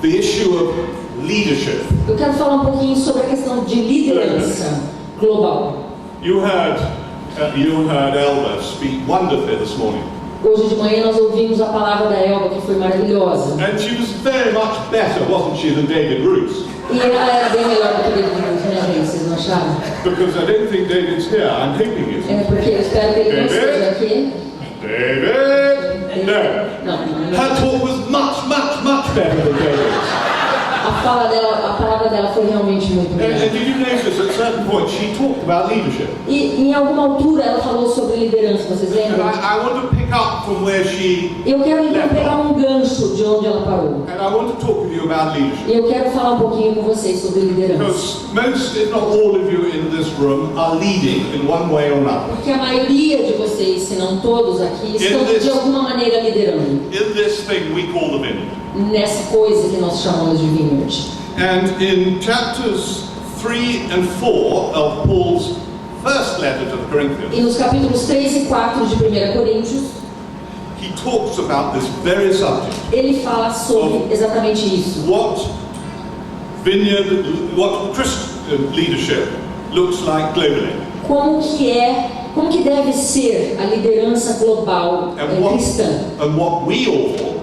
the issue of leadership. Eu quero falar um pouquinho sobre a questão de liderança global. You heard Elba speak wonderfully this morning. Hoje de manhã nós ouvimos a palavra da Elba, que foi maravilhosa. And she was very much better, wasn't she, than David Bruce? E ela era bem melhor do que David Bruce, né, gente? Vocês não acharam? Because I don't think David's here. I'm hoping he's É porque eu espero que ele não esteja aqui. David! No. Não. Her talk was much better than David's. A palavra dela foi realmente muito And melhor. did you notice at certain points she talked about leadership? E em alguma altura ela falou sobre liderança, vocês And lembram? I want to pick up from where she Eu quero então left pegar off. um gancho de onde ela parou. And I want to talk with you about leadership. E eu quero falar um pouquinho com vocês sobre liderança. Because most, if not all of you in this room are leading in one way or another. Porque a maioria de vocês, se não todos aqui, estão de alguma maneira liderando In this thing we call the vineyard. nessa coisa que nós chamamos de vineyard. And in chapters 3 and 4 of Paul's first letter to the E Corinthians, nos capítulos 3 e 4 de 1 Coríntios, he talks about this very subject. ele fala sobre exatamente isso. What Christian leadership looks like globally. Como que deve ser a liderança global cristã. And what we all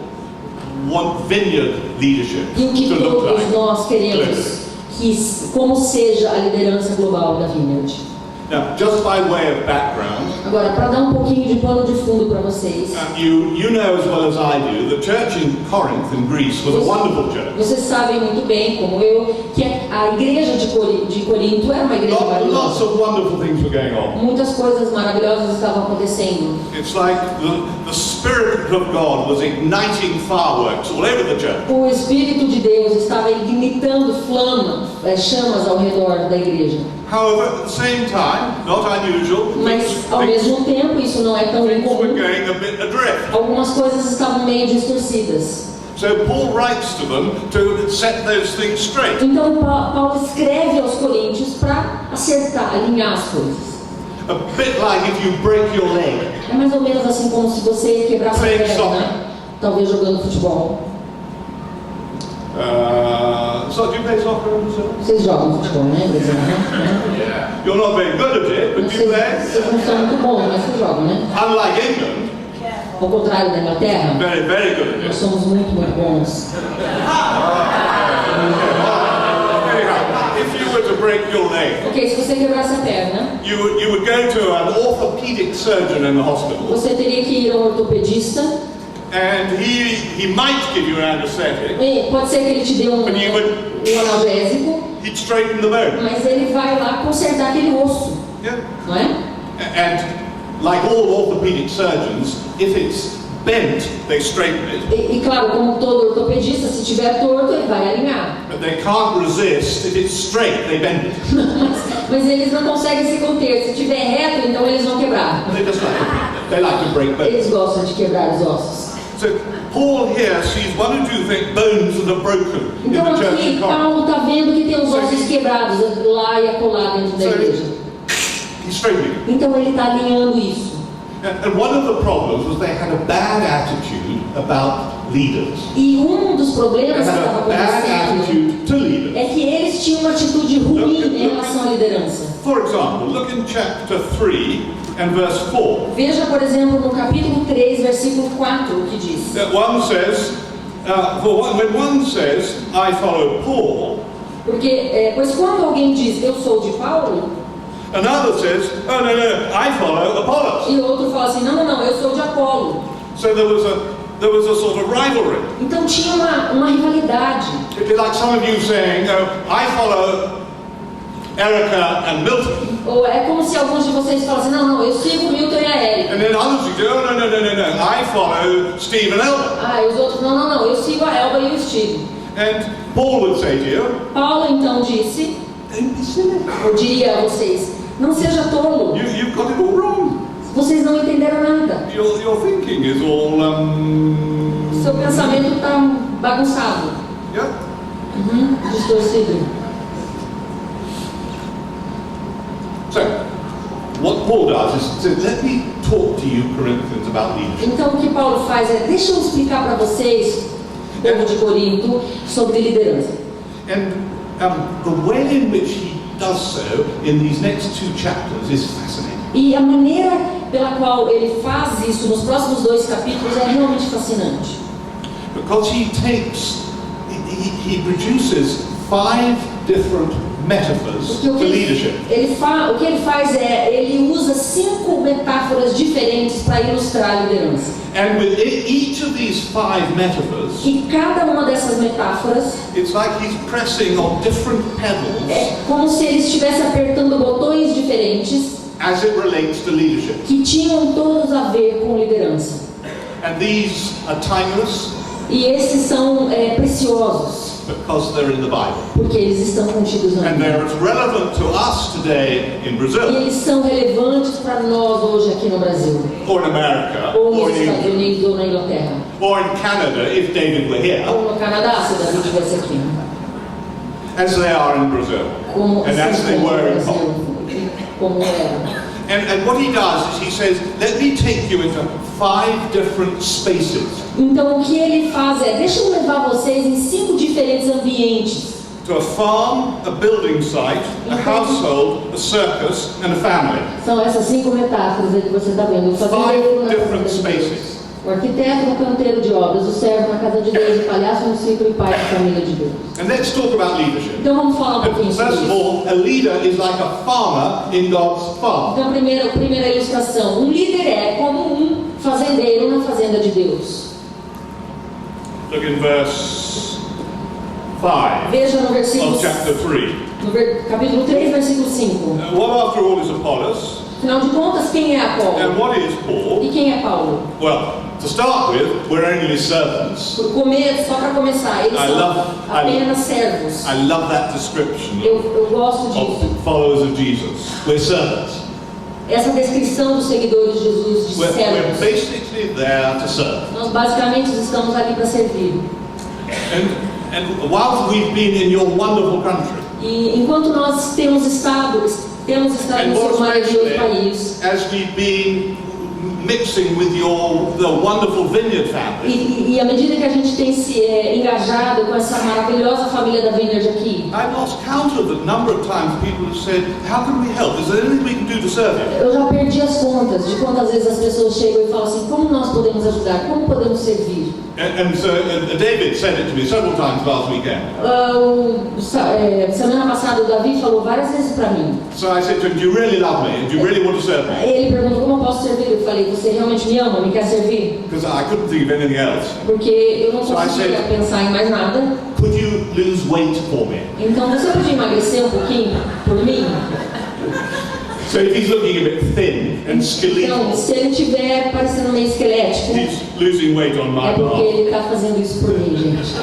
want vineyard leadership E o que to look todos like. nós queremos como seja a liderança global da Vineyard. Now, just by way of background, Agora, para dar um pouquinho de pano de fundo para vocês, you know as well as I do, the church in Corinth in Greece was a wonderful church. vocês sabem muito bem, como eu, que a igreja de Corinto era uma igreja Lots maravilhosa. of wonderful things were going on. Muitas coisas maravilhosas estavam acontecendo. It's like the Spirit of God was igniting fireworks all over the church. O Espírito de Deus estava ignitando chamas ao redor da igreja. However, at the same time, not unusual, Mas, ao mesmo tempo, isso não é tão things were incomum. going a bit adrift. Algumas coisas estavam meio distorcidas. So Paul writes to them to set those things straight. Então, Paulo escreve aos Coríntios para acertar, alinhar as coisas. A bit like if you break your leg. É mais ou menos assim como se você quebrasse a Playing perna, soccer. né? Talvez jogando futebol. So do you play soccer? Vocês jogam futebol, né? Brasil, né? You're not very good at it, but you play. Vocês não são muito bons, mas vocês jogam, né? Unlike England, Ao contrário da Inglaterra, very, very good at nós it. somos muito bons. Anyhow, if you were to break your leg, Ok, se você quebrasse a perna, you would go to an orthopedic surgeon in the hospital, você teria que ir a um ortopedista. and he might give you an anesthetic. E pode ser que ele te dê um analgésico, He'd straighten the bone. mas ele vai lá consertar aquele osso, Yeah. não é? And like all orthopedic surgeons, if it's bent, they straighten it. E claro, como todo ortopedista, se tiver torto, ele vai alinhar. But they can't resist. If it's straight, they bend it. Mas eles não conseguem se conter. Se tiver reto, então eles vão quebrar. They like to break bones. Eles gostam de quebrar os ossos. So Paul here sees one or two bones that are broken in Então the church aqui in Corinth. Paulo está vendo que tem os ossos quebrados lá e acolá dentro da igreja. He's straightening. Então ele está alinhando isso. And one of the problems was they had a bad attitude about leaders. E um dos They problemas que had estava a bad acontecendo attitude to leaders. é que eles tinham uma atitude ruim em relação à liderança. For example, look in chapter 3 and verse 4. Veja, por exemplo, no capítulo 3, versículo 4, o que diz. That one says, when one says, I follow Paul, Porque, pois quando alguém diz, eu sou de Paulo, another says, oh no, I follow Apollos. e o outro fala assim, não, eu sou de Apolo. So there was a sort of rivalry. Então tinha uma rivalidade. It'd be like some of you saying, I follow Erica and Milton. Ou é como se alguns de vocês falassem, não, eu sigo o Milton e a Erika. And then others would go, oh no, I follow Steve and Elba. Ah, e os outros, não, eu sigo a Elba e o Steve. And Paul would say to you, Paulo então disse, don't be silly. eu diria a vocês, não seja tolo, You've got it all wrong. vocês não entenderam nada. Your thinking is all, Seu pensamento está bagunçado, yeah. distorcido. So, what Paul does is to let me talk to you, Corinthians, about leadership. Então o que Paulo faz é, deixa eu explicar para vocês povo de Corinto sobre liderança. And the way in which he does so in these next 2 chapters is fascinating. E a maneira pela qual ele faz isso nos próximos 2 capítulos é realmente fascinante. Because he produces 5 different metaphors for leadership. O que ele faz é, ele usa 5 metáforas diferentes para ilustrar a liderança. And with each of these 5 metaphors, E cada uma dessas metáforas it's like he's pressing on different pedals é como se ele estivesse apertando botões diferentes as it relates to leadership. que tinham todos a ver com liderança. And these are timeless E esses são preciosos, because they're in the Bible. porque eles estão contidos na And Bíblia. they're as relevant to us today in E Brazil, eles são relevantes para nós hoje aqui no Brasil, or in America, ou or nos in Estados England, Unidos ou na Inglaterra, or in Canada if David were here, ou no Canadá, se Davi estivesse aqui, as they are in Brazil, como, and as they como were no in Brasil, Holland. como era. And what he does is he says, let me take you into 5 different spaces Então o que ele faz é, deixa eu levar vocês em 5 diferentes ambientes. to a farm, a building site, a household, a circus, and a family. São essas 5 metáforas aí que você está vendo. O fazendeiro na different fazenda de Deus, spaces. o arquiteto no canteiro de obras, o servo na casa de Deus, o palhaço no ciclo e pai da família de Deus. And let's talk about leadership. Então vamos falar um pouquinho sobre First of isso. all, a leader is like a farmer in God's farm. Então, primeira ilustração. Um líder é como um fazendeiro na fazenda de Deus. Look in verse 5 Veja no versículo, of chapter 3. Capítulo 3, versículo 5. What after all is Apollos? Afinal de contas, quem é Apolo? And what is Paul? E quem é Paulo? Well, to start with, we're only servants. Só para começar, eles são apenas servos. I love that description Eu gosto disso. of followers of Jesus. We're servants. Essa descrição dos seguidores de Jesus de We're servos. basically there to serve. Nós basicamente estamos ali para servir. And while we've been in your wonderful country, E enquanto nós temos estado no seu maravilhoso país, as we've been mixing with the wonderful Vineyard family, e à medida que a gente tem se engajado com essa maravilhosa família da Vineyard aqui, I've lost count of the number of times people have said, how can we help? Is there anything we can do to serve you? eu já perdi as contas de quantas vezes as pessoas chegam e falam assim, como nós podemos ajudar, como podemos servir. And so David said it to me several times last weekend. Semana passada o Davi falou várias vezes para mim. So I said to him, do you really love me? Do you really want to serve me? Ele perguntou como eu posso servir. Eu falei, você realmente me ama, me quer servir? Because I couldn't think of anything else. Porque eu não conseguia pensar em mais nada. Could you lose weight for me? Então você podia emagrecer um pouquinho por mim? So if he's looking a bit thin and Então, skeletal, se ele estiver parecendo meio esquelético, he's losing weight on my é porque behalf. ele está fazendo isso por mim, gente.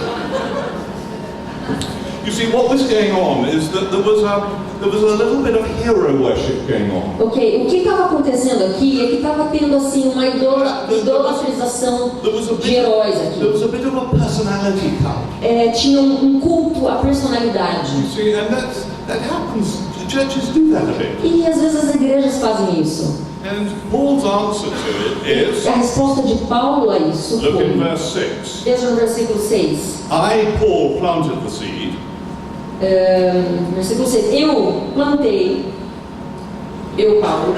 You see, what was going on is that there was a little bit of hero worship going on. Ok, o que estava acontecendo aqui é que estava tendo assim uma idolatrização de heróis There aqui. was a bit of a personality cult. Tinha um culto à personalidade. You see, and that happens. Churches do that a bit. E às vezes as igrejas fazem isso. And Paul's answer to it is, A resposta de Paulo a isso look in foi, verse 6. veja no versículo 6. I, Paul, planted the seed. Versículo 6. Eu plantei, Paulo,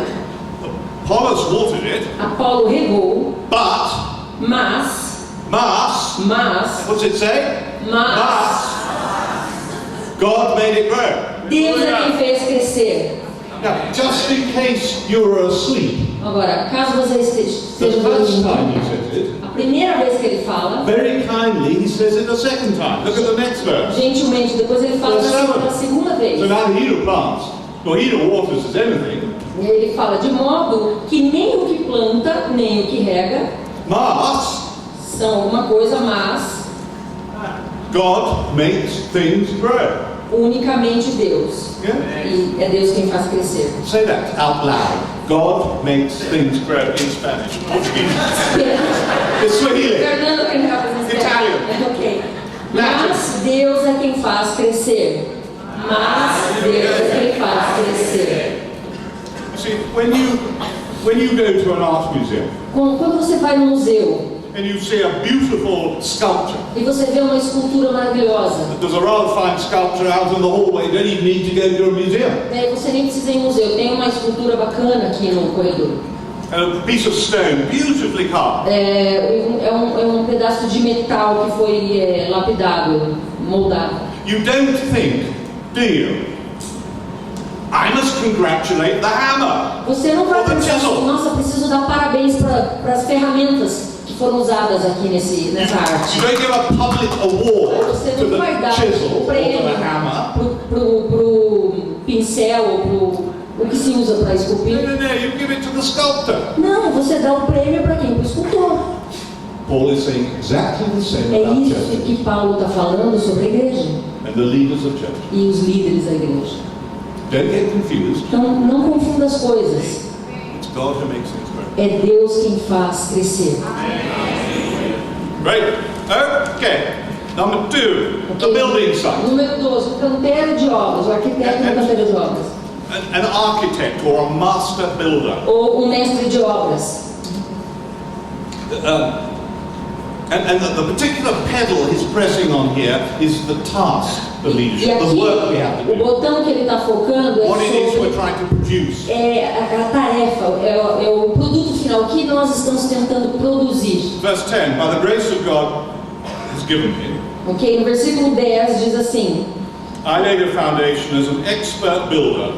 Apollos watered it, Apolo regou, but, mas, what's it say? God made it grow. Deus é quem fez crescer. Now, just in case you were asleep, Agora, caso você the esteja first dormindo, time he says it, a primeira vez que ele fala, very kindly he says it a second time. Look at the next verse. gentilmente, depois ele fala pela segunda vez. So neither he who plants, nor he who waters is anything, E ele fala de modo que nem o que planta, nem o que rega mas são alguma coisa, mas God makes things grow. unicamente Deus. Yeah? E é Deus quem faz crescer. Say that out loud. God makes things grow in Spanish. Portuguese. It's Swahili. Fernando can help us. Italian. Ok. Mas Deus é quem faz crescer. Mas Deus é quem faz crescer. You see, when you go to an art museum, Quando você vai no museu, and you see a beautiful sculpture. e você vê uma escultura maravilhosa. There's a rather fine sculpture out in the hallway. You don't even need to go to a museum. Daí você nem precisa ir em museu. Tem uma escultura bacana aqui no corredor. And a piece of stone, beautifully carved. É um pedaço de metal que foi lapidado, moldado. You don't think, do you? I must congratulate the hammer. Você não vai or the pensar assim, chisel. nossa, preciso dar parabéns para as ferramentas que foram usadas aqui nessa arte. You don't give a public award Você to não vai the dar chisel o or prêmio to the hammer. pro pincel ou o que se usa para No, esculpir. no, no. You give it to the sculptor. Não, você dá o prêmio para quem? Para o escultor. Paul is saying exactly the same É about isso churches que Paulo está falando sobre a igreja and the leaders of church. e os líderes da igreja. Don't get confused. Então, não confunda as coisas. It's God who makes things grow. É Deus quem faz crescer. Right? Okay. Number 2, the building site. Número 12, o canteiro de obras, o arquiteto do canteiro de obras. An architect or a master builder. Ou um mestre de obras. And the particular pedal he's pressing on here is the task, the E leadership, the aqui, work we have to o do. botão que ele está focando é What it is we're sobre trying to produce. a tarefa, é o produto final, o que nós estamos tentando produzir. Verse 10, by the grace of God has given me, Ok? No versículo 10 diz assim: I laid a foundation as an expert builder,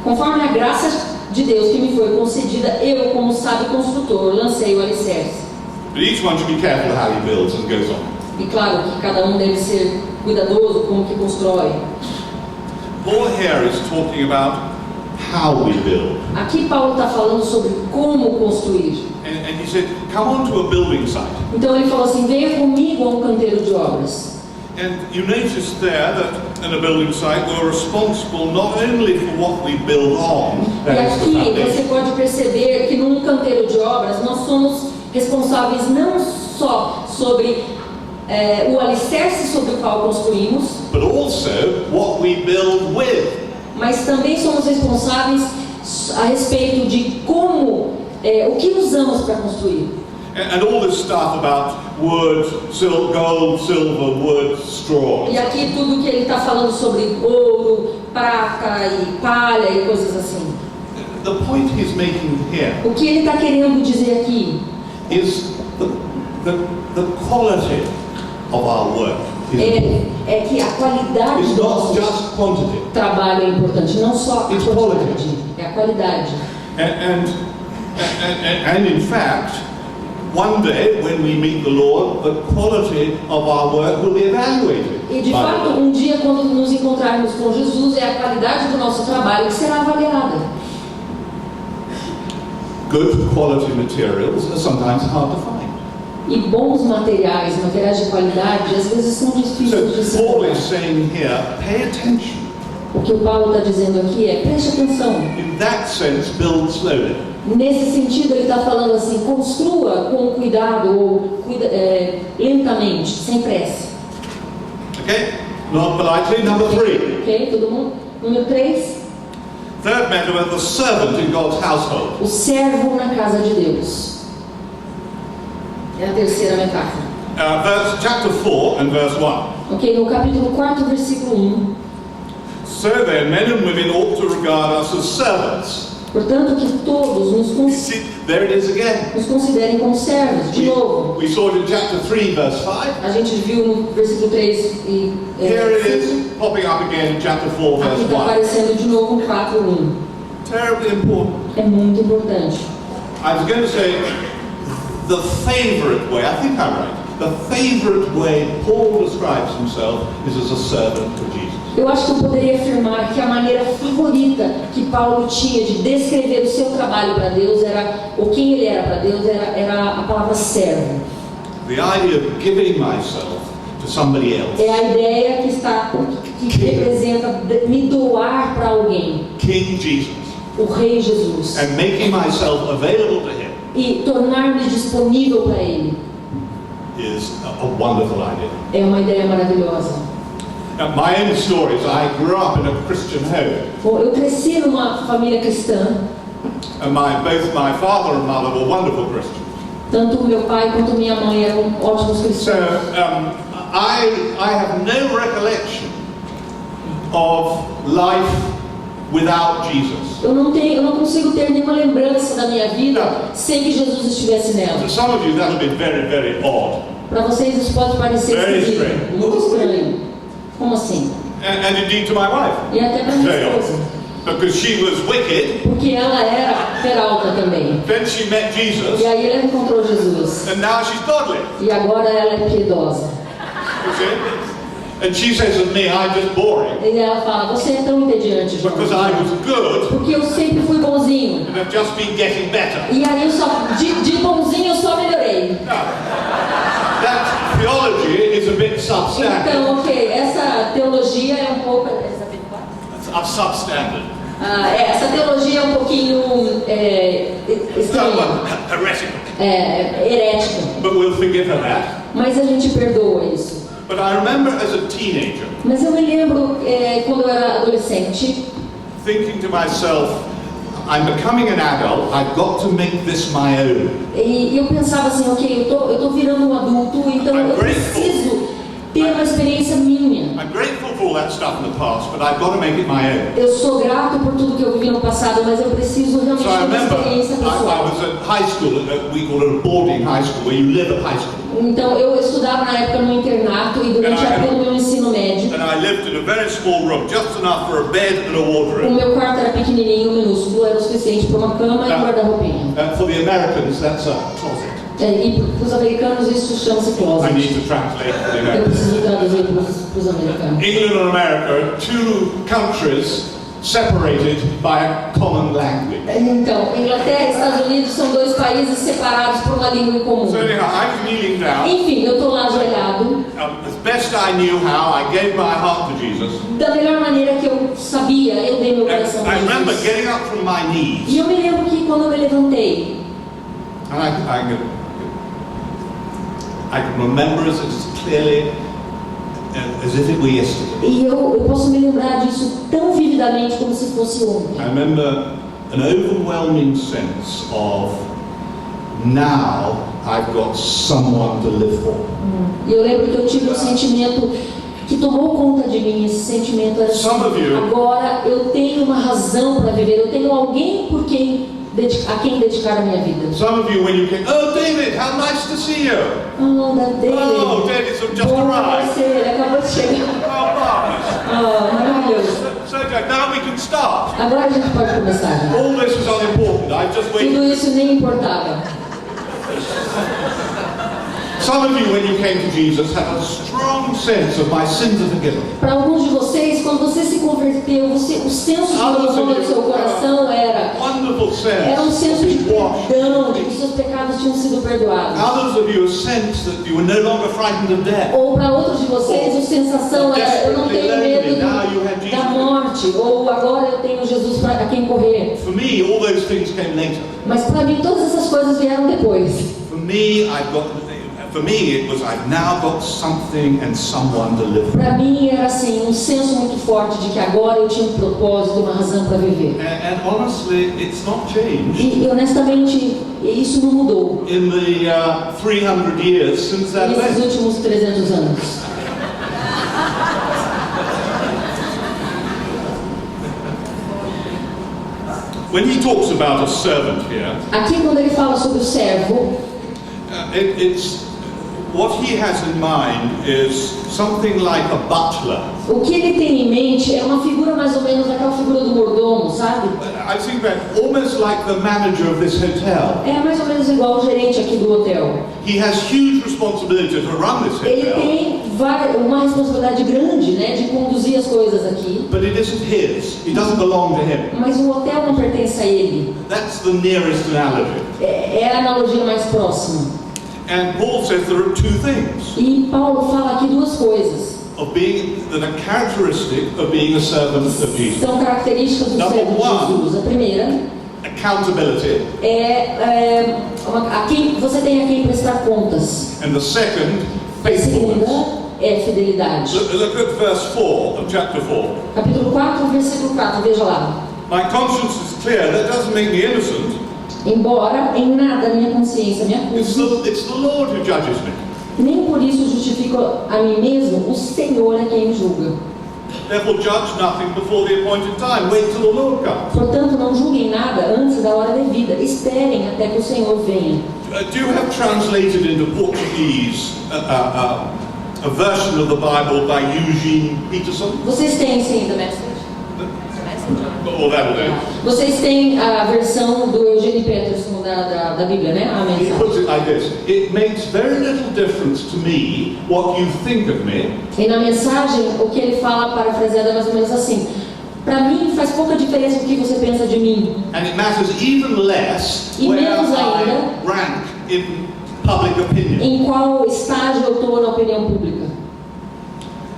conforme a graça de Deus que me foi concedida, eu, como sábio construtor, lancei o alicerce. but each one should be careful how he builds and goes on. E claro que cada um deve ser cuidadoso como que constrói. Paul here is talking about how we build. Aqui Paulo está falando sobre como construir. And he said, come on to a building site. Então ele falou assim: venha comigo a um canteiro de obras. And you notice there that in a building site we're responsible not only for what we build on, E that is the aqui você foundation, pode perceber que num canteiro de obras nós somos responsáveis não só sobre o alicerce sobre o qual construímos, but also what we build with. mas também somos responsáveis a respeito de como, o que usamos para construir. And all this stuff about wood, gold, silver, wood, straw. E aqui tudo que ele está falando sobre ouro, prata e palha e coisas assim. The point he's making here O que ele está querendo dizer aqui is the quality of our work. é que a qualidade It's do not nosso just quantity. trabalho é importante, não só a It's quantidade, é a qualidade. And in fact, one day when we meet the Lord, the quality of our work will be evaluated. E de by the fato, Lord. um dia quando nos encontrarmos com Jesus, é a qualidade do nosso trabalho que será avaliada. Good quality materials are sometimes hard to find. E bons materiais de qualidade, às vezes são difíceis de se So Paul encontrar. is saying here, pay attention. O que o Paulo está dizendo aqui é: preste atenção. In that sense, build slowly. Nesse sentido, ele está falando assim: construa com cuidado ou lentamente, sem pressa. Okay? Not politely. Number 3. Ok? Todo mundo? Número 3. Third metaphor, the servant in God's household. O servo na casa de Deus. É a terceira metáfora. Chapter 4 and verse 1. Ok? No capítulo 4, versículo 1. So then, men and women ought to regard us as servants. Portanto, que todos You see, there it is again. nos considerem como servos. De novo, We saw it in chapter 3, verse 5. a gente viu no versículo 3 e Here it 5. is, popping up again in chapter 4, Aqui verse está 1. aparecendo de novo no 4, 1. Terribly important. É muito importante. I was going to say the favorite way, I think I'm right, the favorite way Paul describes himself is as a servant of Jesus. Eu acho que eu poderia afirmar que a maneira favorita que Paulo tinha de descrever o seu trabalho para Deus ou quem ele era para Deus, era a palavra servo. The idea of giving myself to somebody else. É a ideia que representa me doar para alguém, King Jesus. o Rei Jesus, And making myself available to him e tornar-me disponível para Ele. is a wonderful idea. É uma ideia maravilhosa. Now, my own story is I grew up in a Christian home. Bom, eu cresci numa família cristã And both my father and mother were wonderful Christians. Tanto meu pai quanto minha mãe eram ótimos So cristãos. I have no recollection of life without Jesus. Eu não consigo ter nenhuma lembrança da minha vida sem que Jesus estivesse nela. To some of you, that'll be very, very odd. Para vocês isso pode parecer Very esquisito, strange. muito estranho. Como assim? And indeed to my wife. E até para minha Very odd. esposa. Because she was wicked, Porque ela era peralta também. then she met Jesus, E aí ela encontrou Jesus. and now she's godly. E agora ela é piedosa. You see? And she says of me, I'm just boring E ela fala, você é tão entediante, João. because I was good Porque eu sempre fui bonzinho. and have just been getting better. E aí eu só, de bonzinho eu só melhorei. Now, that theology is a bit substandard. Então, ok, essa teologia é um pouco... Substandard. essa teologia é um pouquinho estranha, Heretical. herética. But we'll forgive her that. Mas a gente perdoa isso. But I remember as a teenager Mas eu me lembro, quando eu era adolescente, thinking to myself, I'm becoming an adult, I've got to make this my own. e eu pensava assim, ok, eu tô virando um adulto, então eu preciso ter uma experiência minha. I'm grateful for all that stuff in the past, but I've got to make it my own. Eu sou grato por tudo que eu vivi no passado, mas eu preciso realmente So I ter uma remember experiência I pessoal. was at high school, we call it a boarding high school, where you live at high school. Então eu estudava na época no internato e durante todo o meu ensino médio, And I lived in a very small room, just enough for a bed and a o wardrobe. meu quarto era pequenininho, minúsculo, era o suficiente para uma cama e um guarda-roupinha. For the Americans, that's a closet. E para os americanos isso chama-se I closet. need to translate for the Eu Americans. preciso traduzir para os americanos. England and America, two countries separated by a common language. Então, Inglaterra e Estados Unidos são dois países separados por uma língua em comum. So anyhow, I was kneeling down. Enfim, eu estou lá ajoelhado. As best I knew how, I gave my heart to Jesus. Da melhor maneira que eu sabia, eu dei meu And coração para I remember Jesus. getting up from my knees, E eu me lembro que quando eu me levantei, and I can remember it as clearly as if it were yesterday. e eu posso me lembrar disso tão vividamente como se fosse ontem. I remember an overwhelming sense of, now I've got someone to live for. E eu lembro que eu tive um sentimento que tomou conta de mim. Esse sentimento era assim, Some of you- agora eu tenho uma razão para viver, eu tenho alguém a quem dedicar a minha vida. Some of you, when you came, oh David, how nice to see you. Oh, David. Oh, David's just Bom arrived. você, ele acabou de chegar. Oh, marvelous. Oh, maravilhoso. So now we can start. Agora a gente pode começar. Já. All this was unimportant. I just waited. Tudo isso nem importava. Some of you, when you came to Jesus, had a strong sense of my sins are forgiven. Para alguns de vocês, quando você se converteu, o senso de louvor do seu coração era Wonderful um sense senso of de being washed. perdão, de que seus pecados tinham sido perdoados. Others of you, a sense that you were no longer frightened of death. Ou para outros de vocês, a sensação era: eu não tenho medo da morte, ou agora eu tenho Jesus a quem correr. For me, all those things came later. Mas para mim, todas essas coisas vieram depois. For me, it was I've now got something and someone to live for. Para mim era assim, um senso muito forte de que agora eu tinha um propósito, uma razão para viver. And honestly, it's not changed E honestamente, isso não mudou in the 300 years since that nesses day. últimos 300 anos. When he talks about a servant here, Aqui, quando ele fala sobre o servo, it's what he has in mind is something like a butler. o que ele tem em mente é uma figura mais ou menos daquela figura do mordomo, sabe? I think that almost like the manager of this hotel. É mais ou menos igual o gerente aqui do hotel. He has huge responsibility to run this Ele hotel, tem uma responsabilidade grande, né, de conduzir as coisas aqui. but it isn't his. It doesn't belong to him. Mas o hotel não pertence a ele. That's the nearest analogy. É a analogia mais próxima. And Paul says there are two things E Paulo fala aqui duas coisas. that are characteristic of being a servant of Jesus. São características do Number servo de one. Jesus. A primeira Accountability, a quem você tem a quem prestar contas. and the second, A segunda faithfulness. é fidelidade. Look at verse 4 of chapter 4. Capítulo 4, versículo 4, veja lá. My conscience is clear. That doesn't make me innocent. Embora em nada minha consciência me acuse, It's the Lord who judges me. nem por isso justifico a mim mesmo, o Senhor é quem me julga. Therefore, judge nothing before the appointed time. Wait till the Lord comes. Portanto, não julguem nada antes da hora devida. Esperem até que o Senhor venha. Do you have translated into Portuguese a version of the Bible by Eugene Peterson? Vocês têm sim, The Message? Oh, that'll do. Vocês têm a versão do Eugene Peterson da Bíblia, né? A He puts mensagem. it like this: it makes very little difference to me what you think of me, E na mensagem, o que ele fala, parafraseado, é mais ou menos assim: para mim faz pouca diferença o que você pensa de mim. and it matters even less E where menos I ainda rank in public opinion. Em qual estágio eu estou na opinião pública.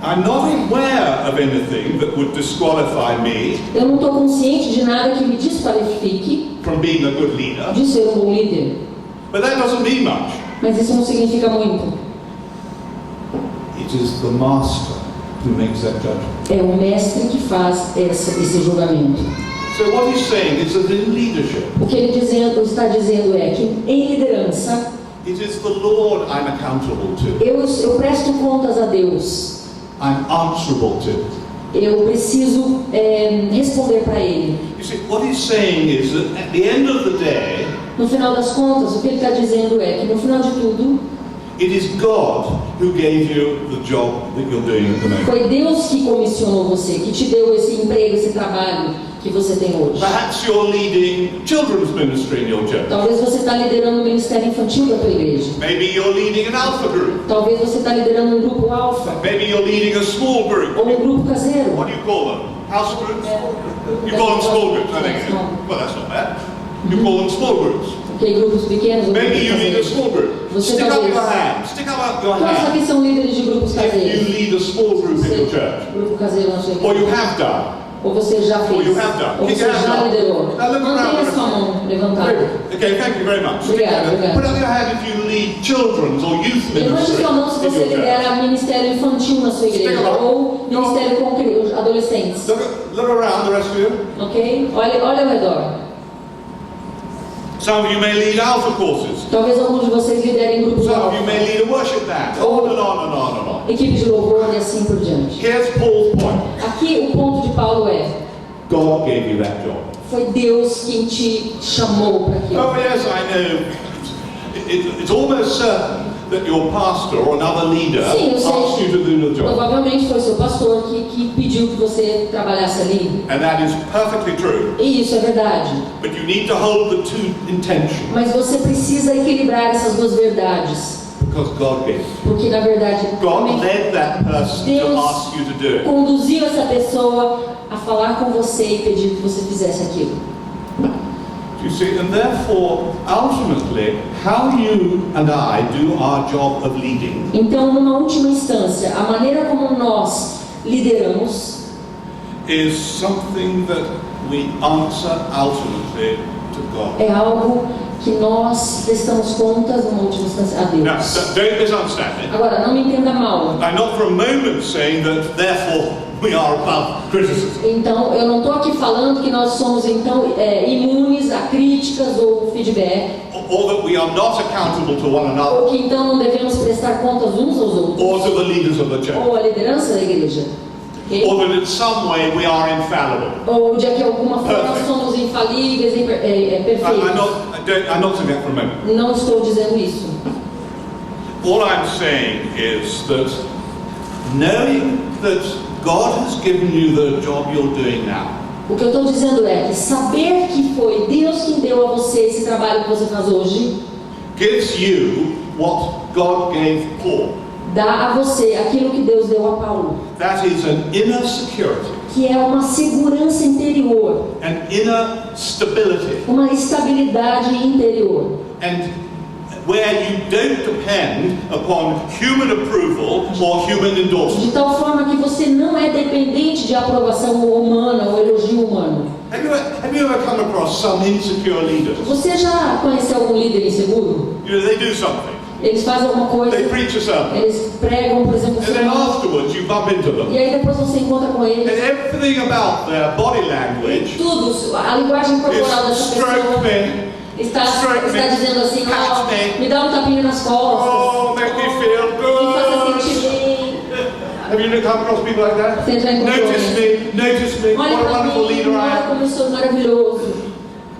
I'm not aware of anything that would disqualify me Eu não estou consciente de nada que me desqualifique from being a good leader, de ser um bom líder. but that doesn't mean much. Mas isso não significa muito. It is the master who makes that judgment. É o mestre que faz esse julgamento. So what he's saying is that in leadership, O que ele está dizendo é que em liderança it is the Lord I'm accountable to. eu presto contas a Deus. I'm answerable to. Eu preciso responder para Ele. You see, what he's saying is that at the end of the day, No final das contas, o que ele está dizendo é que no final de tudo, it is God who gave you the job that you're doing at the moment. foi Deus que comissionou você, que te deu esse emprego, esse trabalho que você tem hoje. Perhaps you're leading children's ministry in your church. Talvez você está liderando o ministério infantil da tua igreja. Maybe you're leading an alpha group. Talvez você está liderando um grupo alfa Maybe you're leading a small group. ou um grupo caseiro. What do you call them? House groups? You call them small groups, I think. Well, that's not bad. You call them small groups. Ok, grupos pequenos ou Maybe grupos you lead a caseiros. small group. Você Stick up talvez. your hand. Stick up your Quantos hand aqui são líderes de grupos if you caseiros? lead a small group in your Você, church. grupo caseiro na sua Or igreja. you have done. Ou você já fez? Or you have done. Ou Kick você your hand já up. liderou? Now look around. Mantenha sua mão levantada. Okay, thank you very much. Obrigado, obrigado. Put up your hand if you lead children's or youth Levante ministry sua mão se in você your church. lidera ministério infantil na sua igreja Stick up. ou ministério com adolescentes. Look around, the rest of you. Ok? Olha ao redor. Some of you may lead alpha courses. Talvez alguns de vocês liderem grupos Some of you alfa, may lead a worship band. On and on and on and on. equipe de louvor e assim por diante. Here's Paul's point. Aqui o ponto de Paulo é: God gave you that job. foi Deus quem te chamou para aquilo. Oh yes, I know. It's almost certain that your pastor or another leader Sim, eu asked you sei. to do the job. Provavelmente foi seu pastor que pediu que você trabalhasse ali. And that is perfectly true. E isso é verdade. But you need to hold the two in tension. Mas você precisa equilibrar essas duas verdades. Because God gave it. Porque na verdade, God led that person to Deus ask you to do it. conduziu essa pessoa a falar com você e pedir que você fizesse aquilo. You see, and therefore, ultimately, how you and I do our job of leading Então, numa última instância, a maneira como nós lideramos is something that we answer ultimately to God. é algo que nós prestamos contas, numa última instância, a Now, Deus. don't misunderstand me. Agora, não me entenda mal. I'm not for a moment saying that therefore we are above criticism. Então, eu não estou aqui falando que nós somos, então, imunes a críticas ou feedback, Or that we are not accountable to one another ou que então não devemos prestar contas uns aos outros, or to the leaders of the church. ou a liderança da igreja. Ok? Or that in some way we are infallible. Ou de que alguma forma nós Perfect. somos infalíveis e perfeitos. I'm not saying that for a moment. Não estou dizendo isso. All I'm saying is that knowing that God has given you the job you're doing now, O que eu estou dizendo é que saber que foi Deus quem deu a você esse trabalho que você faz hoje, gives you what God gave Paul. dá a você aquilo que Deus deu a Paulo, That is an inner security, que é uma segurança interior, an inner stability, uma estabilidade interior, and where you don't depend upon human approval or human endorsement. de tal forma que você não é dependente de aprovação humana ou elogio humano. Have you ever come across some insecure leaders? Você já conheceu algum líder inseguro? You know, they do something. Eles fazem alguma coisa, They preach a sermon. eles pregam, por exemplo, um And then sermão, afterwards you bump into them. e aí depois você encontra com And eles. everything about their body language Tudo, a linguagem is corporal dessa stroke pessoa, me, está stroke me, dizendo assim, pat ó, me, me dá um tapinha nas costas, oh, make me feel me faça good. sentir bem. Have you come across people like that? Você já encontrou Notice me, what Olha a pra wonderful mim, leader I olha am. como eu sou maravilhoso.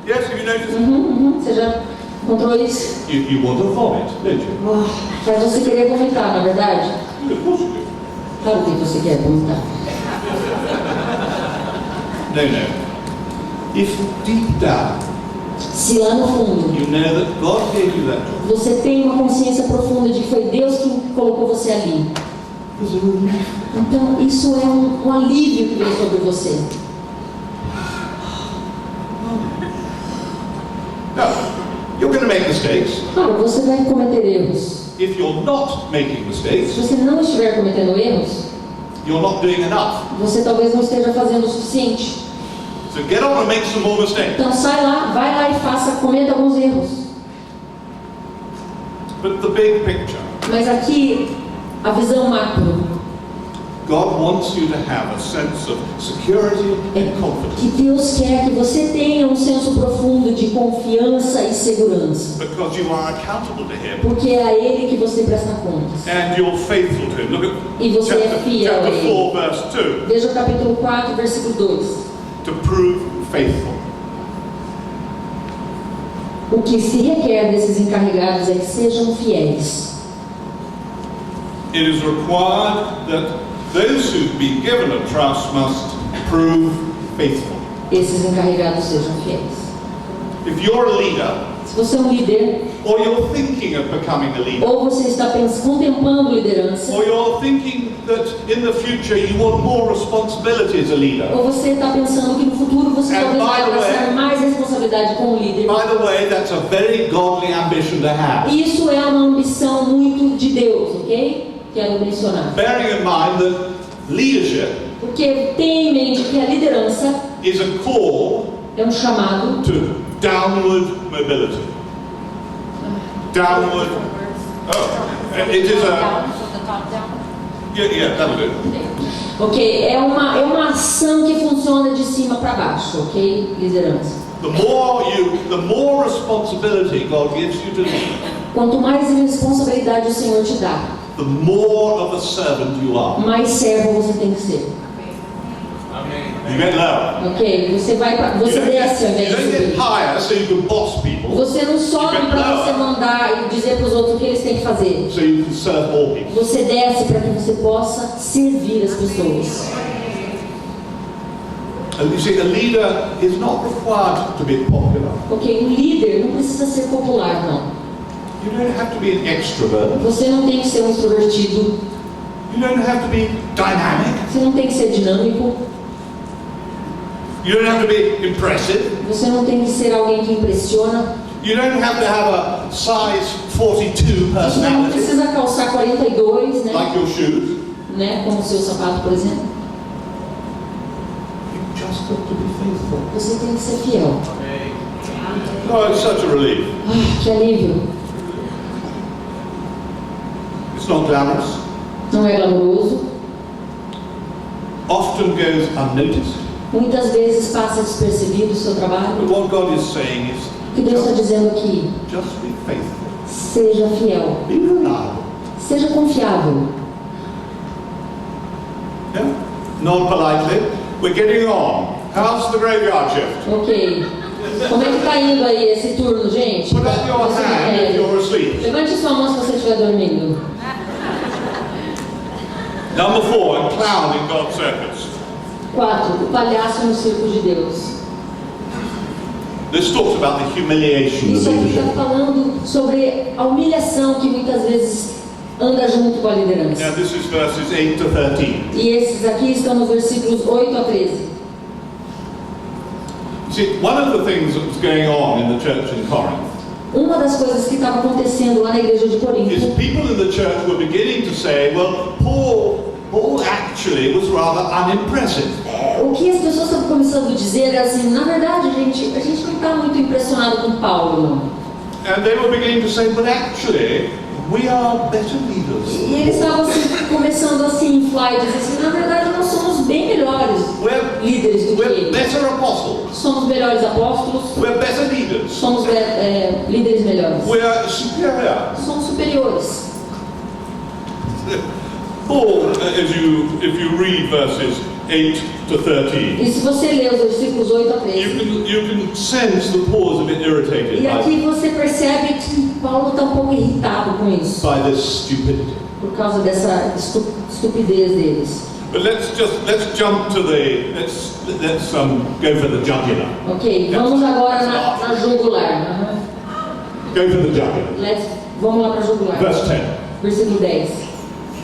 Yes, have you noticed? Você já encontrou isso? You want to vomit, don't you? Oh, faz você querer vomitar, na é verdade? Of course you do. Claro que você quer vomitar. No. If deep down Se lá no fundo you know that God gave you that job, você tem uma consciência profunda de que foi Deus que colocou você ali, there's a relief. então isso é um alívio que vem sobre você. Now, you're going to make mistakes. Claro, você vai cometer erros. If you're not making mistakes, Se você não estiver cometendo erros, you're not doing enough. você talvez não esteja fazendo o suficiente. So get on and make some more mistakes. Então sai lá, vai lá e cometa alguns erros. But the big picture, Mas aqui, a visão macro God wants you to have a sense of security and confidence. que Deus quer que você tenha um senso profundo de confiança e segurança. Because you are accountable to Him. Porque é a Ele que você presta contas. And you're faithful to Him. Look E at você é fiel a chapter Ele. 4, verse 2. Veja o capítulo 4, versículo 2. To prove faithful. O que se requer desses encarregados é que sejam fiéis. It is required that those who've been given a trust must prove faithful. Esses encarregados sejam fiéis. If you're a leader, Se você é um líder, or you're thinking of becoming a leader, ou você está contemplando liderança, or you're thinking that in the future you want more responsibility as a leader, ou você está pensando que no futuro você And talvez by vai the way- abraçar mais responsabilidade como líder, by the way, that's a very godly ambition to have. isso é uma ambição muito de Deus, ok? Quero mencionar. Bearing in mind that leadership Porque tenha em mente que a liderança is a call é um chamado to downward mobility. Downward. Oh, it is a. Yeah, that'll do. Ok, é uma ação que funciona de cima para baixo, ok? Liderança. The more responsibility God gives you to lead, Quanto mais responsabilidade o Senhor te dá, the more of a servant you are. mais servo você tem que ser. You get lower. Ok? Você desce ao invés You de don't get subir. higher so you can boss people, Você não sobe para você mandar e dizer para os outros o que eles têm que fazer. so you can serve more people. Você desce para que você possa servir as pessoas. And you see, a leader is not required to be popular. Ok? Um líder não precisa ser popular, não. You don't have to be an extrovert. Você não tem que ser um extrovertido. You don't have to be dynamic. Você não tem que ser dinâmico. You don't have to be impressive. Você não tem que ser alguém que impressiona. You don't have to have a size 42 Você não personality, precisa calçar 42, né? like your shoes. Como o seu sapato, por exemplo. You just got to be faithful. Você tem que ser fiel. Oh, it's such a relief. Que alívio. It's not glamorous. Não é glamouroso. Often goes unnoticed. Muitas vezes passa despercebido o seu trabalho. But what God is saying is, O que Deus está dizendo aqui? just be faithful. Seja fiel. Be reliable. Seja confiável. Yeah? Not politely. We're getting on. How's the graveyard shift? Ok. Como é que está indo aí esse turno, gente? Put up your Você hand if quer- you're asleep. Levante sua mão se você estiver dormindo. Number 4, a clown in God's circus. 4. O palhaço no circo de Deus. This talks about the humiliation of Isso aqui está leadership. falando sobre a humilhação que muitas vezes anda junto com a liderança. Now this is verses 8 to 13. E esses aqui estão nos versículos 8 a 13. See, one of the things that was going on in the church in Corinth Uma das coisas que estava acontecendo lá na igreja de is Corinto, people in the church were beginning to say, well, Paul actually was rather unimpressive. o que as pessoas estavam começando a dizer era assim, na verdade, a gente não está muito impressionado com Paulo, não. And they were beginning to say, but actually, we are better leaders. E ele estava assim, começando a se inflar e dizer assim, na verdade nós somos bem melhores líderes do que We're ele. better apostles. Somos melhores apóstolos, We're better leaders. somos líderes melhores. We're superior. Somos superiores. Paul, if you read verses 8 to 13, E se você ler os versículos 8 a 13, you can sense that Paul is a bit irritated e aqui você percebe que Paulo está um pouco irritado com isso, by this stupidity. por causa dessa estupidez deles. But let's jump to let's go for the jugular. Ok, vamos agora na jugular. Go for the jugular. Vamos lá para a jugular. Verse 10. Versículo 10.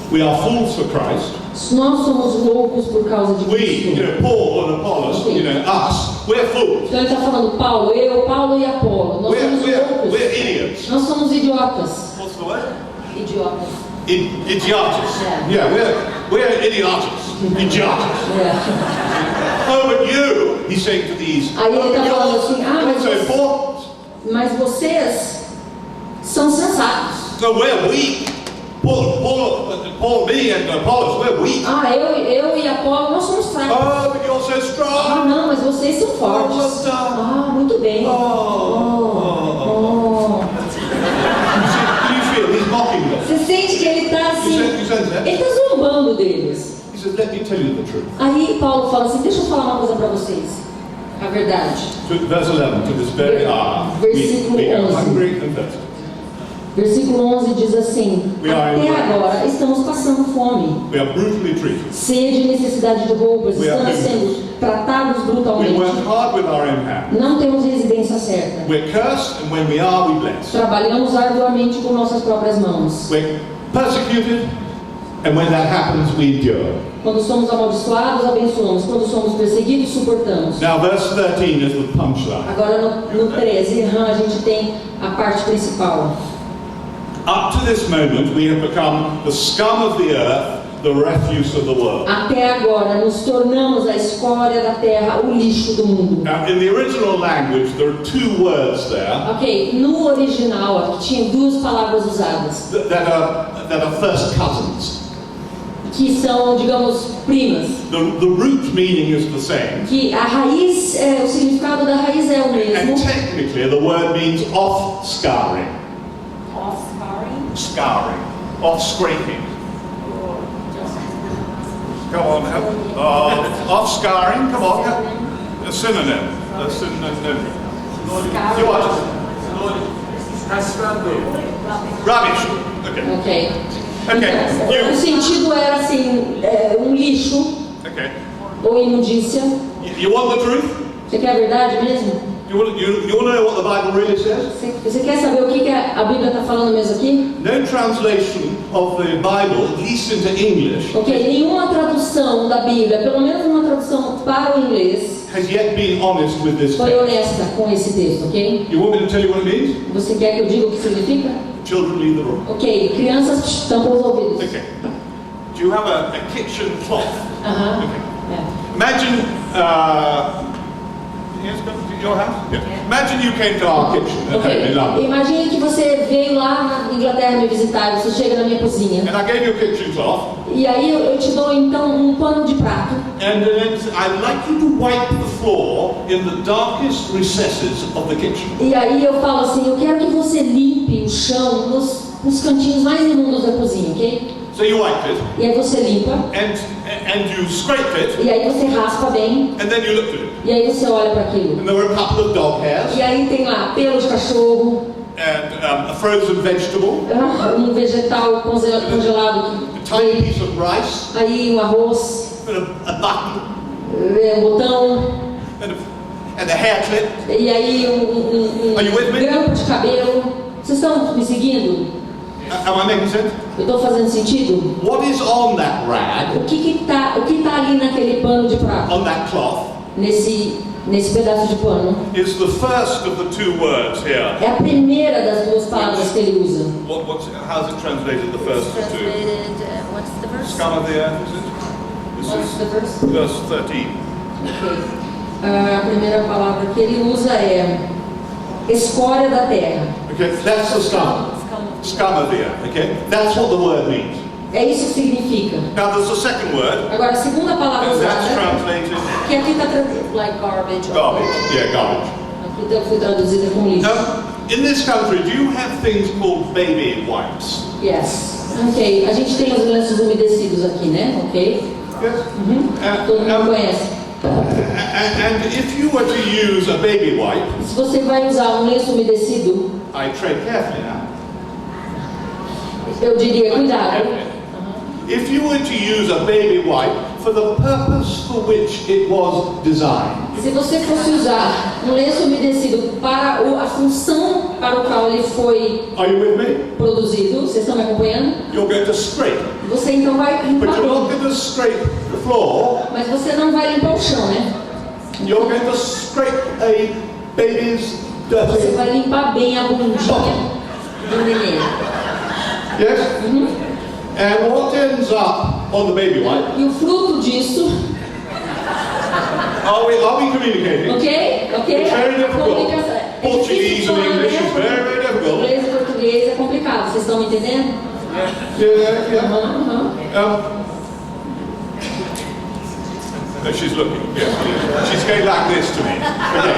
We are fools for Christ. Nós somos loucos por causa de We, Cristo. Paul and Apollos, us, we're fools. Então ele está falando Paulo e Apolo. Nós somos loucos. We're idiots. Nós somos idiotas. What's the word? Idiotas. Idiotas. Yeah. We're idiotas. Idiotas. É. Oh, but you, he's saying to these, Aí ele está falando assim, you're so important. mas vocês são sensatos. So we're weak. Paul, me and Apollos, we're weak. Eu e Apolo, nós somos fracos. Oh, but you're so strong. Não, mas vocês são fortes. Muito bem. Do you feel he's mocking them? Você sente que ele está assim, You sense that? ele está zombando deles. He says, let me tell you the truth. Aí Paulo fala assim, deixa eu falar uma coisa para vocês. A verdade. Verse 11, to this very hour, Versículo we are 11. hungry and thirsty. Versículo 11 diz assim, até agora estamos passando fome, We are brutally treated. sede e necessidade de roupas, We are estamos sendo tratados We brutalmente, work hard with our own hands. não temos residência certa, We're cursed, and when we are, we bless. trabalhamos arduamente com nossas próprias mãos. We're persecuted, and when that happens, we endure. Quando somos amaldiçoados, abençoamos. Quando somos perseguidos, suportamos. Now, verse 13 is the punchline. Agora no 13, a gente tem a parte principal. Up to this moment, we have become the scum of the earth, the refuse of the world. Até agora, nos tornamos a escória da terra, o lixo do mundo. Now, in the original language, there are two words there Ok, no original aqui tinha duas palavras usadas, that are first cousins. que são, digamos, primas. The root meaning is the same. Que a raiz, o significado da raiz é o And mesmo. technically, the word means off-scouring. Scouring. Off-scraping. Come on, help. Off-scouring, come on. Help. A synonym. A synonym. You what? Rubbish. Okay. Ok. Okay. Então, o sentido era assim, um lixo Okay. ou imundícia. You want the truth? Você quer a verdade mesmo? You want to know what the Bible really says? Você quer saber o que a Bíblia está falando mesmo aqui? No translation of the Bible, at least into English, Ok, nenhuma tradução da Bíblia, pelo menos uma tradução para o inglês, has yet been honest with this foi text. honesta com esse texto, ok? You want me to tell you what it means? Você quer que eu diga o que significa? Children leave the room. Ok, crianças tampam os ouvidos. Okay. Do you have a kitchen cloth? Aham. Okay. É. Imagine, yes, go to your house? Yeah. Imagine you came to our kitchen at home in Ok, London, imagine que você veio lá na Inglaterra me visitar, você chega na minha cozinha, and I gave you a kitchen cloth, e aí eu te dou então um pano de prato, and then I'd like you to wipe the floor in the darkest recesses of the kitchen. e aí eu falo assim, eu quero que você limpe o chão nos cantinhos mais imundos da cozinha, ok? So you wiped it, E aí você limpa, and you scraped it, e aí você raspa bem, and then you looked at it, e aí você olha para aquilo. and there were a couple of dog hairs, E aí tem lá pelo de cachorro, and a frozen vegetable, um vegetal congelado, a tiny piece of rice, aí um arroz, a button, um botão, and a hair clip. e aí Are you with me? grampo de cabelo. Vocês estão me seguindo? Am I making sense? Eu estou fazendo sentido? What is on that rag, O que tá ali naquele pano de prato? on that cloth, Nesse pedaço de pano? is the first of the two words here. É a primeira das duas palavras que ele usa. How's it translated, the first of the two? What's the verse? Scum of the earth, is it? This What's is the verse? verse 13. Ok. A primeira palavra que ele usa é escória da terra. Okay, that's the scum. Scum of scum of the earth. Okay, that's what the word means. É isso que significa. Now there's a second word, Agora, a segunda palavra and that's usada, translated que aqui está traduzido, like garbage. garbage. Yeah, garbage. Aqui foi traduzida como lixo. Now, in this country, do you have things called baby wipes? Yes. Ok. A gente tem os lenços umedecidos aqui, né? Ok. Yes. Todo mundo conhece. And if you were to use a baby wipe, Se você vai usar um lenço umedecido, I tread carefully now. eu diria cuidado. If you were to use a baby wipe for the purpose for which it was designed, Se você fosse usar um lenço umedecido para a função para o qual ele foi are you with me? produzido, vocês estão me acompanhando? You're going to scrape, Você então vai but limpar you're not bem. going to scrape the floor. Mas você não vai limpar o chão, né? You're going to scrape a baby's Você dirty. vai limpar bem a bundinha do neném. Yes. And what ends up on the baby wipe? E o fruto disso, Are we communicating? ok? Ok? It's very difficult. Comunicação. É Portuguese difícil and falar, English is né? very, very difficult. Inglês e português é complicado, vocês estão me entendendo? Yeah. Aham. No, she's looking. Yes, she's going like this to me. Okay.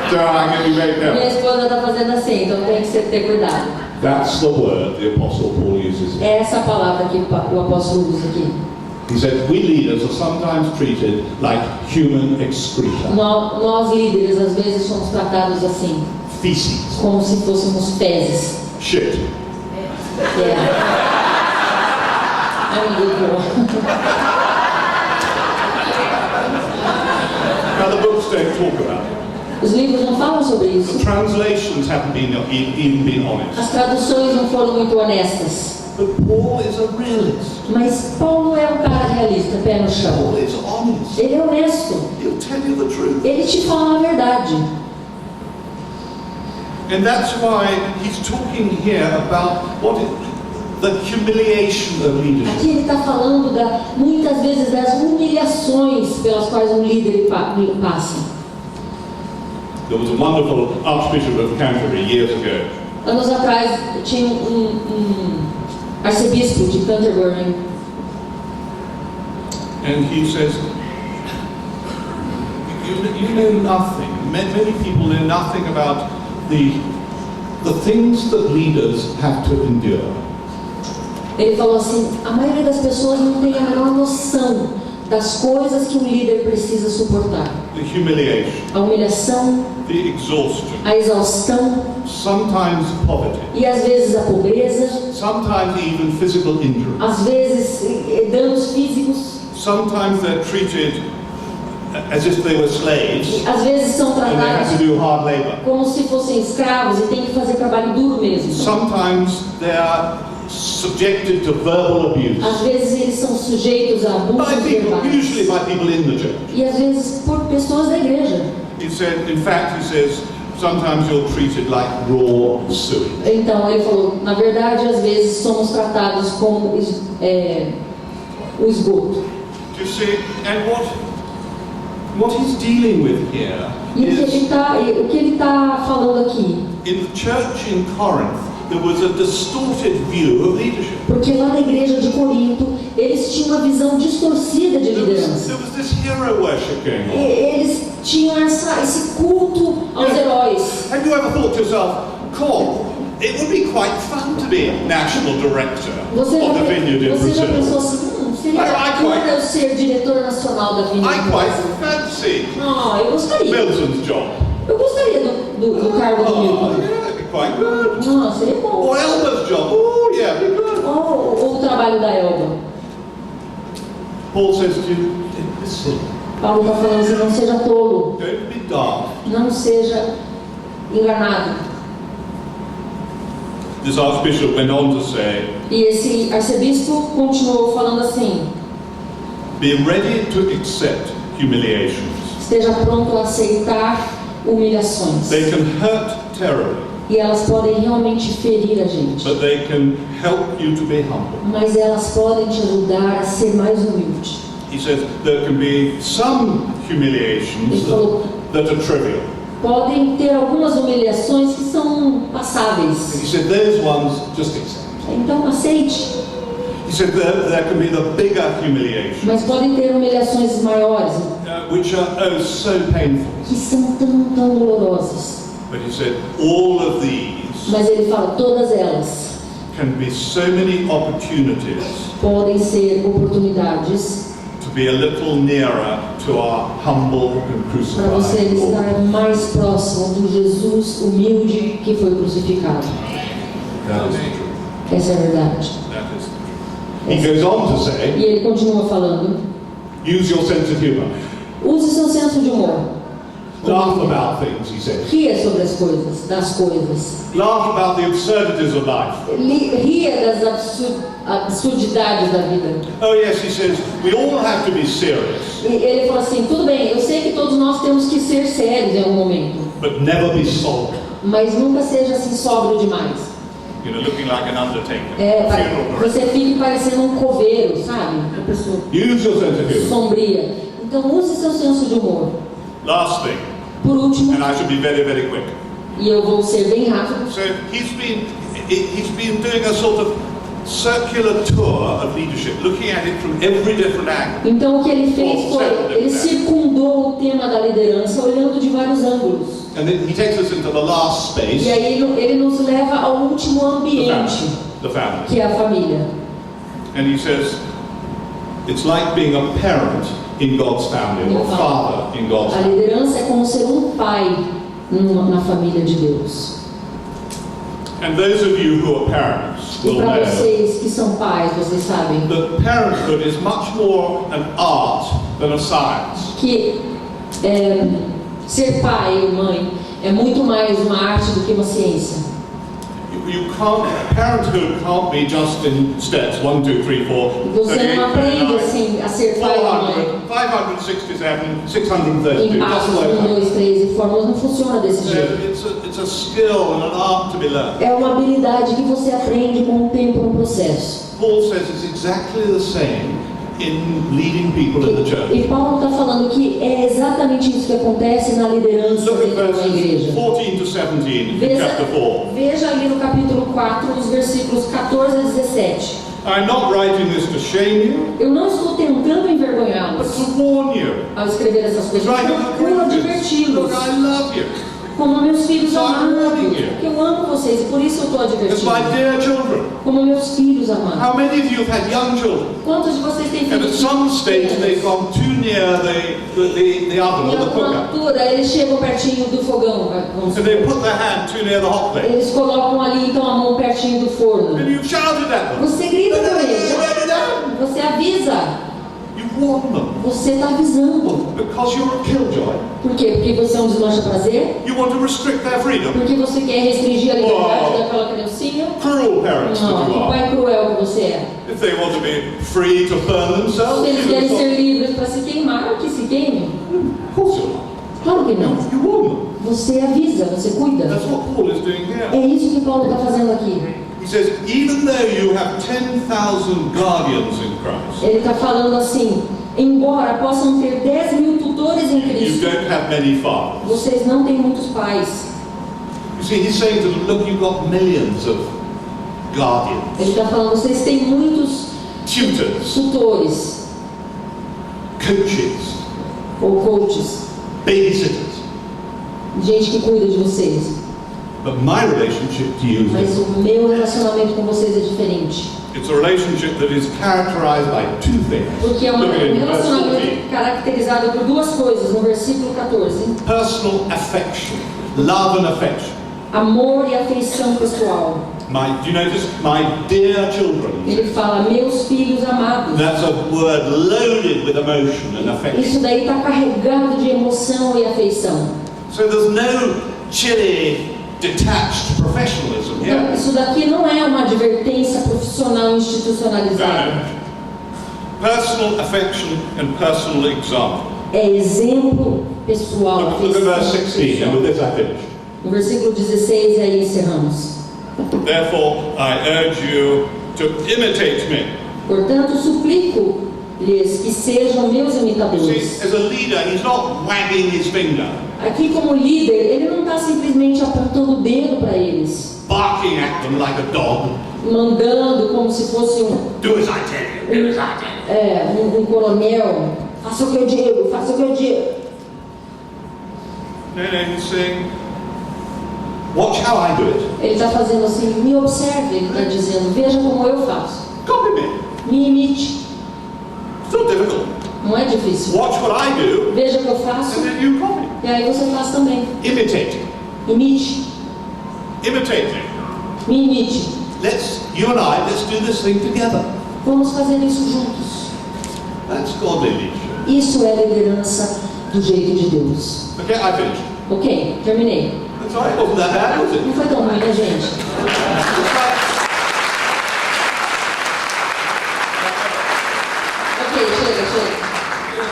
So I'm going to be very Minha careful. esposa está fazendo assim, então tem que ter cuidado. That's the word the Apostle Paul uses. É essa palavra que o apóstolo usa aqui. He said, we leaders are sometimes treated like human excreta, Nós líderes às vezes somos tratados assim, feces, como se fôssemos fezes. shit. Yeah. I'm a good girl. Now the books don't talk about it. Os livros não falam sobre isso. The translations haven't even been honest. As traduções não foram muito honestas. But Paul is a realist. Mas Paulo é um cara realista, pé no chão. Paul is honest. Ele é honesto. He'll tell you the truth. Ele te fala a verdade. And that's why he's talking here about the humiliation of leadership. Aqui ele está falando muitas vezes das humilhações pelas quais um líder passa. There was a wonderful Archbishop of Canterbury years ago. Anos atrás tinha um arcebispo de Canterbury. And he says, you know nothing. Many people know nothing about the things that leaders have to endure. Ele falou assim, a maioria das pessoas não tem a menor noção das coisas que um líder precisa suportar. The humiliation, A humilhação, the exhaustion, a exaustão sometimes poverty, e às vezes a pobreza, sometimes even physical injury. às vezes danos físicos, Sometimes they're treated as if they were slaves às vezes são and they have to tratados do hard labor. como se fossem escravos e têm que fazer trabalho duro mesmo. Sometimes they are subjected to verbal abuse Às vezes eles são sujeitos a by abusos people, verbais. usually by people in the church. E às vezes por pessoas da igreja. He said, in fact, he says, sometimes you're treated like raw sewage. Então ele falou, na verdade às vezes somos tratados como o esgoto. Do you see? And what he's dealing with here E o is, que ele está falando aqui? in the church in Corinth, there was a distorted view of leadership. Porque lá na igreja de Corinto, eles tinham uma visão distorcida de There liderança. was this hero worship going on. Eles tinham esse culto aos heróis. Have you ever thought to yourself, Cole, it would be quite fun to be national director Você of the vineyard in já pensou Brazil? assim, seria I bacana eu ser diretor nacional da Vinha? I quite fancy Eu gostaria. Milton's job. Eu gostaria do cargo do Oh, Milton. yeah, that'd be quite good. Seria bom. Or Elmer's job. Oh, yeah, it'd be good. Ou o trabalho da Elba. Paul says to you, listen, Paulo está falando assim, não seja tolo, don't be daft. não seja enganado. This archbishop went on to say, E esse arcebispo continuou falando assim, be ready to accept humiliations. esteja pronto a aceitar humilhações. They can hurt terribly, E elas podem realmente ferir a gente. but they can help you to be humble. Mas elas podem te ajudar a ser mais humilde. He says there can be some humiliations that are trivial. podem ter algumas humilhações que são And he passáveis. said, those ones, just accept. Então aceite. He said there can be the bigger humiliation, Mas podem ter humilhações maiores, which are oh so painful. que são tão dolorosas. But he said, all of these Mas ele fala, todas elas can be so many opportunities podem ser oportunidades to be a little nearer to our humble and para você crucified Lord. estar mais próximo do Jesus humilde que foi crucificado. That is the truth. Essa é a verdade. That is the truth. He goes on to say, E ele continua falando, use your sense of humor. use seu senso de humor. Laugh about things, he said. Ria sobre as coisas, das coisas. Laugh about the absurdities of life. Ria das absurdidades da vida. Oh yes, he says, we all have to be serious, E ele fala assim, tudo bem, eu sei que todos nós temos que ser sérios em algum momento, but never be solemn. mas nunca seja assim sóbrio demais. You know, looking like an undertaker. É, Funeral director. você fique parecendo um coveiro, sabe? Uma pessoa Use your sense of humor. sombria. Então use seu senso de humor. Last thing, Por último, and I should be very, very quick. e eu vou ser bem rápido, So he's been doing a sort of circular tour of leadership, looking at it from every different angle. então o que ele fez foi, ele circundou o tema da liderança olhando de vários ângulos. And then he takes us into the last space, E aí ele nos leva ao último ambiente, the family. que é a família. And he says, it's like being a parent in God's family, or a father in God's A family. liderança é como ser um pai na família de Deus. And those of you who are parents E will para know vocês que são pais, vocês sabem that parenthood is much more an art than a science. que ser pai ou mãe é muito mais uma arte do que uma ciência. Parenthood can't be just in steps, 1, 2, 3, 4, Você 38, não aprende 39, assim a ser pai ou mãe 567, em 632, just passos like 1, that. 2, 3 e fórmulas, não funciona desse jeito. It's a skill and an art to be learned. É uma habilidade que você aprende com o tempo no processo. Paul says it's exactly the same in leading people in the church. E Paulo está falando que é exatamente isso que acontece na liderança Look at dentro da verses igreja. 14 to 17 in chapter 4. Veja ali no capítulo 4, os versículos 14 a 17. I'm not writing this to shame you, Eu não estou tentando but envergonhá-los to warn you. ao escrever essas He's coisas. writing Eu to procuro Corinthians. adverti-los, Look, I love you. como meus filhos So I'm amados, warning you. porque eu amo vocês e por isso eu estou As advertindo. my dear children. Como meus filhos amados. How many of you have had young children? Quantos de vocês têm And at filhos? some stage they've gone too near the oven Em or the alguma cooker. altura eles chegam pertinho do fogão, vamos And they supor. put their hand too near the hot plate. Eles colocam ali então a mão pertinho do forno. And you've shouted at them. Você grita com eles, você avisa, You warn them. você está avisando. Because you're a killjoy. Por quê? Porque você é um desmancha-prazer? You want to restrict their freedom. Porque você quer restringir a liberdade Uau. daquela criancinha? Cruel parents Não, that you que are. pai cruel que você é. If they want to be free to burn themselves, Se eles querem ser livres para se queimar, que se queimem. of course you're not. Claro que não. You warn them. Você avisa, você cuida. That's what Paul is doing here. É isso que Paulo está fazendo aqui. He says, even though you have 10,000 guardians in Christ, Ele está falando assim, embora possam ter 10.000 tutores em you Cristo, don't have many fathers. vocês não têm muitos pais. You see, he's saying to them, look, you've got millions of guardians, Ele está falando, vocês têm muitos tutors, tutores coaches, ou coaches, babysitters. gente que cuida de vocês. But my relationship to you is Mas different. o meu relacionamento com vocês é diferente. It's a relationship that is characterized by two things. Porque é um Look at it in verse 14. relacionamento caracterizado por duas coisas, no versículo 14. Personal affection, love and affection. Amor e afeição pessoal. Do you notice? My dear children. Ele fala, meus filhos amados. That's a word loaded with emotion and affection. Isso daí está carregado de emoção e afeição. So there's no chilly, detached professionalism Então, here. isso daqui não é uma advertência profissional institucionalizada. Personal affection and personal example. É exemplo pessoal. Look at verse afeição 16, and with pessoal. this I finish. No versículo 16, aí encerramos. Therefore, I urge you to imitate me. Portanto, suplico-lhes que sejam meus You see, imitadores. as a leader, he's not wagging his finger. Aqui, como líder, ele não está simplesmente apontando o dedo para eles, barking at them like a dog. mandando como se fosse Do as I tell you, do as I tell you. um coronel. Faça o que eu digo, faça o que eu digo. No, he's saying, watch how I do it. Ele está fazendo assim, me observe, ele está dizendo, veja como eu faço. Copy me. Me imite. It's not difficult. Não é difícil. Watch what I do, Veja o que eu faço, and then you copy. e aí você faz também. Imitate. Imite. Imitate me. Me imite. You and I, let's do this thing together. Vamos fazer isso juntos. That's godly leadership. Isso é liderança do jeito de Deus. Okay, I finished. Ok, terminei. That's all right. Wasn't that bad, was it? Não foi tão ruim, né, gente? Ok, chega.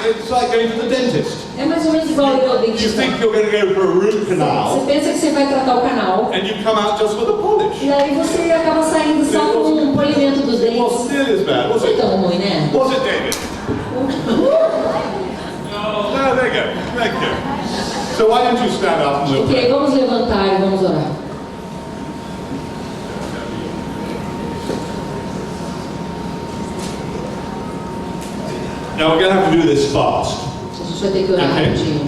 It's like going to the dentist. É mais ou menos igual ir ao You dentista. think you're going to go for a root Você canal, pensa que você vai tratar o canal, and you come out just with a polish. e aí você acaba saindo só com um polimento dos It dentes. wasn't nearly as bad, Não was foi it? tão ruim, né? Was it, David? No, there you go. Thank you. So why don't you stand up and we'll Ok, pray. vamos levantar e vamos orar. Now we're going to have to do this fast. A gente vai ter que orar Ok. rapidinho.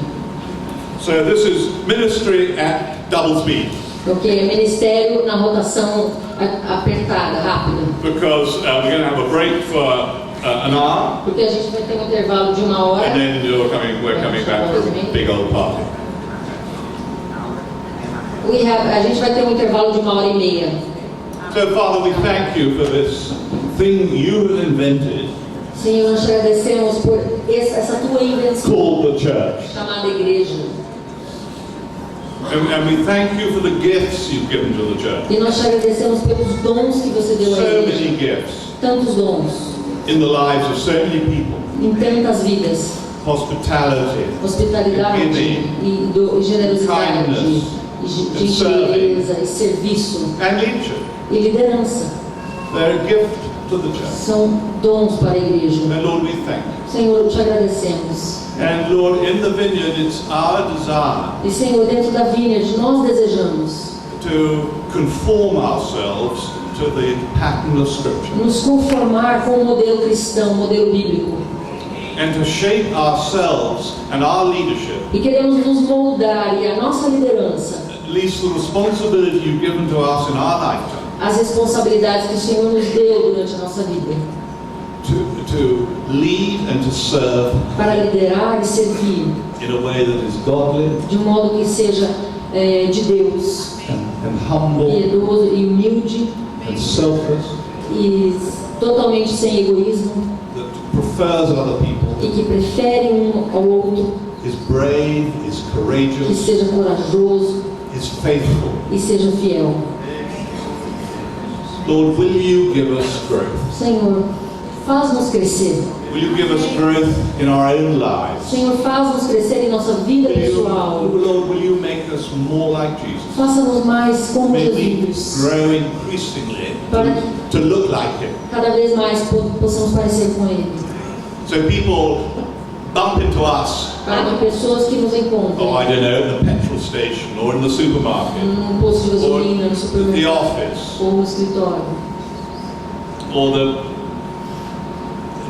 So this is ministry at double speed, Ok, ministério na rotação apertada, rápida. because we're going to have a break for an hour, Porque a gente vai ter um intervalo de 1 hora. and then we're coming back for a big old party. A gente vai ter um intervalo de 1h30. So Father, we thank you for this thing you have invented Senhor, nós te agradecemos por essa tua invenção called the church. chamada igreja. And we thank you for the gifts you've given to the church. E nós te agradecemos pelos dons que você deu à So igreja. many gifts Tantos dons in the lives of so many people. em tantas vidas. Hospitality, Hospitalidade e generosidade, Kindness, e and gentileza e serviço and leadership. e liderança. They're a gift to the church. São dons para a igreja. And Lord, we thank you. Senhor, te agradecemos. And Lord, in the vineyard, it's our desire E Senhor, dentro da Vineyard, nós desejamos to conform ourselves to the pattern of Scripture nos conformar com o modelo cristão, o modelo bíblico. and to shape ourselves and our leadership, E queremos nos moldar e a nossa liderança, at least the responsibility you've given to us in our lifetime, as responsabilidades que o Senhor nos deu durante a nossa vida, to lead and to serve para liderar e servir in a way that is godly de um modo que seja de Deus, and humble piedoso e humilde and selfless, e totalmente sem egoísmo that prefers other people, e que prefere um ao outro, is brave, is que courageous, seja corajoso is faithful. e seja fiel. Lord, will you give us growth? Senhor, faz-nos crescer. Will you give us growth in our own lives? Senhor, faz-nos crescer em nossa vida pessoal. Lord, will you make us more like Jesus? Faça-nos mais como May we Jesus. grow increasingly to look like Him. Cada vez mais possamos parecer com Ele. So people bump into us, Para que pessoas que nos oh, I encontram don't know, at the petrol station or in the supermarket num posto de or gasolina, no at the supermercado office ou no escritório or the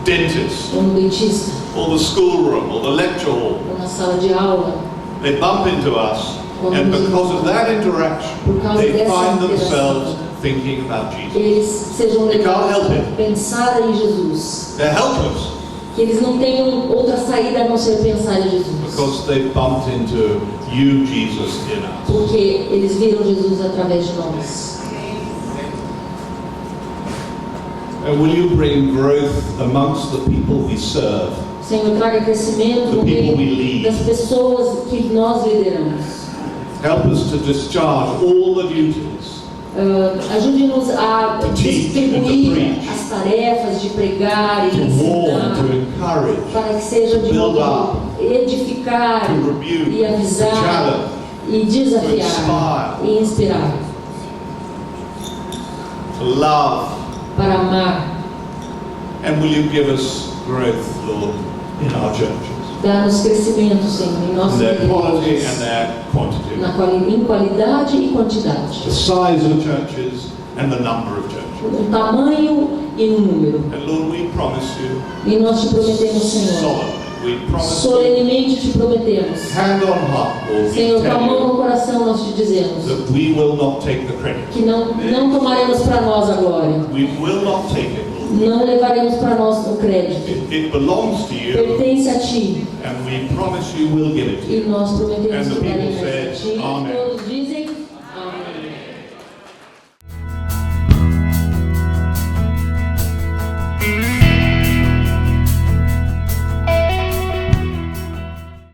dentist ou no dentista or the schoolroom or the lecture hall. ou na sala de aula. They bump into us, and because of that interaction, they find themselves thinking about Jesus. Eles sejam They can't levados help a it. pensar em Jesus. They're helpless Que eles não tenham outra saída a não ser pensar em Jesus. because they've bumped into you, Jesus, in us. Porque eles viram Jesus através de nós. And will you bring growth amongst the people we serve? Senhor, traga crescimento The no people we meio lead. das pessoas que nós lideramos. Help us to discharge all the duties Ajude-nos a distribuir as tarefas de pregar e to warn, to ensinar, encourage, para que seja de build modo up, a edificar to rebuke, e to avisar challenge, e to desafiar e inspirar, to love. para amar. And will you give us growth, Lord, in our churches? Dá-nos crescimento, Senhor, em in nossas their quality igrejas, and their quantity, em qualidade e quantidade, the size of churches and the number of churches. no tamanho e no número. And Lord, we promise you E nós te prometemos, Senhor, solemnly, we promise you, solenemente te prometemos, hand on heart, Lord, we Senhor, com a tell mão you no coração nós te dizemos that we will not take the credit. que não tomaremos para nós a glória, We will not take it, Lord. não levaremos para nós o crédito, It belongs to you, pertence a ti, and we promise you we'll give it to e you. nós prometemos And the que people daremos said, a ti. Amen. Todos dizem